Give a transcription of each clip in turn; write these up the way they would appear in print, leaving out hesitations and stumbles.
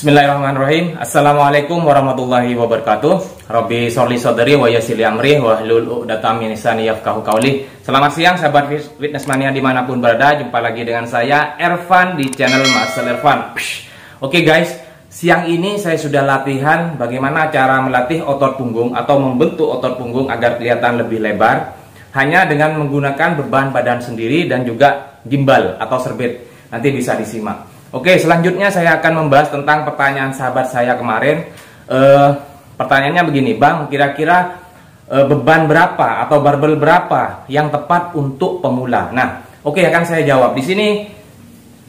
Bismillahirrahmanirrahim. Assalamualaikum warahmatullahi wabarakatuh. Rabbi sholli shodri wa yassir li amri wahlul 'uqdatam min lisani yafqahu qawli. Selamat siang sahabat Fitness Mania dimanapun berada. Jumpa lagi dengan saya Ervan di channel Marcel Ervan. Oke guys, siang ini saya sudah latihan bagaimana cara melatih otot punggung atau membentuk otot punggung agar kelihatan lebih lebar, hanya dengan menggunakan beban badan sendiri dan juga gimbal atau serbet. Nanti bisa disimak. Oke, selanjutnya saya akan membahas tentang pertanyaan sahabat saya kemarin. Pertanyaannya begini, Bang, kira-kira beban berapa atau barbel berapa yang tepat untuk pemula? Nah, oke, akan saya jawab. Di sini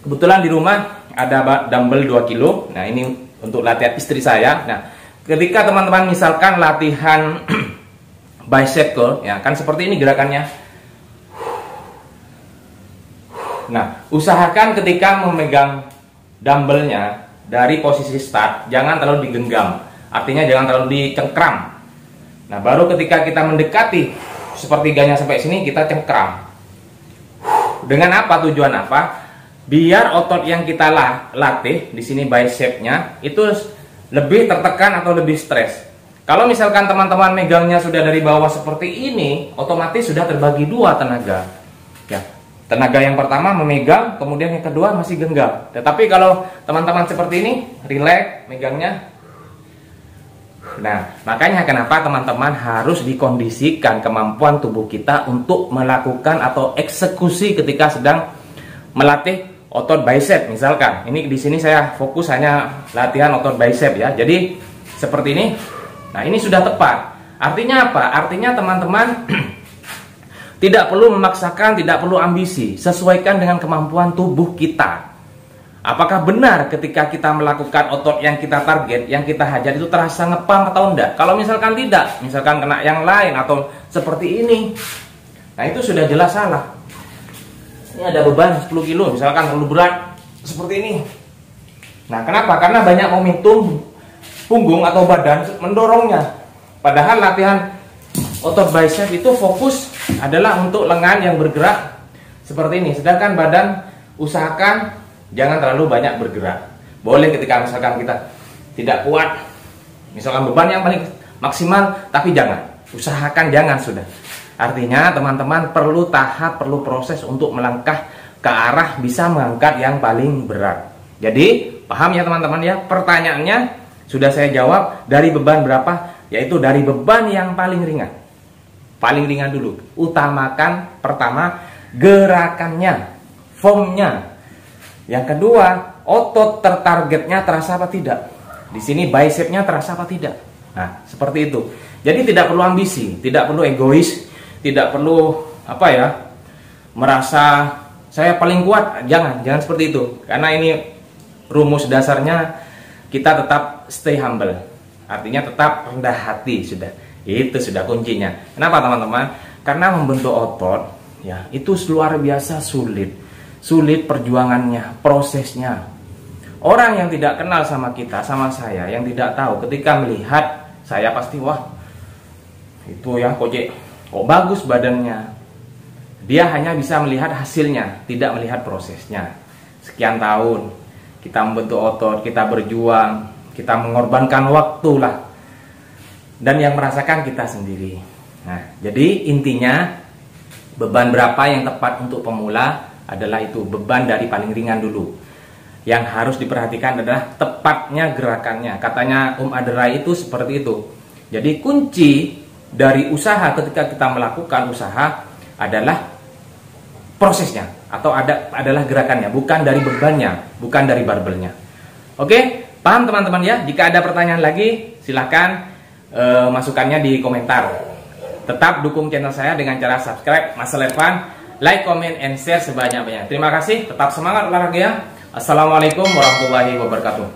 kebetulan di rumah ada dumbbell 2 kilo. Nah, ini untuk latihan istri saya. Nah, ketika teman-teman misalkan latihan bicep curl, ya kan seperti ini gerakannya. Nah, usahakan ketika memegang dumbbellnya dari posisi start, jangan terlalu digenggam. Artinya jangan terlalu dicengkram. Nah, baru ketika kita mendekati sepertiganya sampai sini, kita cengkram. Dengan apa? Tujuan apa? Biar otot yang kita latih, di sini bicepnya, itu lebih tertekan atau lebih stres. Kalau misalkan teman-teman megangnya sudah dari bawah seperti ini, otomatis sudah terbagi dua tenaga. Ya. Tenaga yang pertama memegang, kemudian yang kedua masih genggam. Tetapi kalau teman-teman seperti ini, relax megangnya. Nah, makanya kenapa teman-teman harus dikondisikan kemampuan tubuh kita untuk melakukan atau eksekusi ketika sedang melatih otot bicep. Misalkan, ini di sini saya fokus hanya latihan otot bicep ya. Jadi seperti ini. Nah, ini sudah tepat. Artinya apa? Artinya teman-teman tidak perlu memaksakan, tidak perlu ambisi. Sesuaikan dengan kemampuan tubuh kita. Apakah benar ketika kita melakukan otot yang kita target, yang kita hajar itu terasa ngepam atau enggak? Kalau misalkan tidak, misalkan kena yang lain atau seperti ini, nah itu sudah jelas salah. Ini ada beban 10 kilo, misalkan terlalu berat seperti ini. Nah, kenapa? Karena banyak momentum punggung atau badan mendorongnya. Padahal latihan otot bicep itu fokus adalah untuk lengan yang bergerak seperti ini. Sedangkan badan usahakan jangan terlalu banyak bergerak. Boleh ketika misalkan kita tidak kuat, misalkan beban yang paling maksimal, tapi jangan. Usahakan jangan sudah. Artinya teman-teman perlu tahap, perlu proses untuk melangkah ke arah bisa mengangkat yang paling berat. Jadi paham ya teman-teman ya. Pertanyaannya sudah saya jawab, dari beban berapa? Yaitu dari beban yang paling ringan. Paling ringan dulu. Utamakan pertama gerakannya, formnya. Yang kedua, otot tertargetnya terasa apa tidak. Di sini bicepnya terasa apa tidak. Nah, seperti itu. Jadi tidak perlu ambisi, tidak perlu egois, tidak perlu apa ya, merasa saya paling kuat. Jangan seperti itu. Karena ini rumus dasarnya kita tetap stay humble. Artinya tetap rendah hati sudah. Itu sudah kuncinya. Kenapa teman-teman? Karena membentuk otot ya itu luar biasa sulit. Sulit perjuangannya, prosesnya. Orang yang tidak kenal sama kita, sama saya, yang tidak tahu ketika melihat saya pasti wah itu ya kok bagus badannya. Dia hanya bisa melihat hasilnya, tidak melihat prosesnya. Sekian tahun kita membentuk otot, kita berjuang, kita mengorbankan waktu lah. Dan yang merasakan kita sendiri. Nah, jadi intinya beban berapa yang tepat untuk pemula adalah itu, beban dari paling ringan dulu. Yang harus diperhatikan adalah tepatnya gerakannya. Katanya Adrai itu seperti itu. Jadi kunci dari usaha ketika kita melakukan usaha adalah prosesnya atau adalah gerakannya, bukan dari bebannya, bukan dari barbelnya. Oke, paham teman-teman ya? Jika ada pertanyaan lagi silahkan masukannya di komentar. Tetap dukung channel saya dengan cara subscribe, Marcel Ervan, like, comment, and share sebanyak-banyaknya. Terima kasih, tetap semangat olahraga ya. Assalamualaikum warahmatullahi wabarakatuh.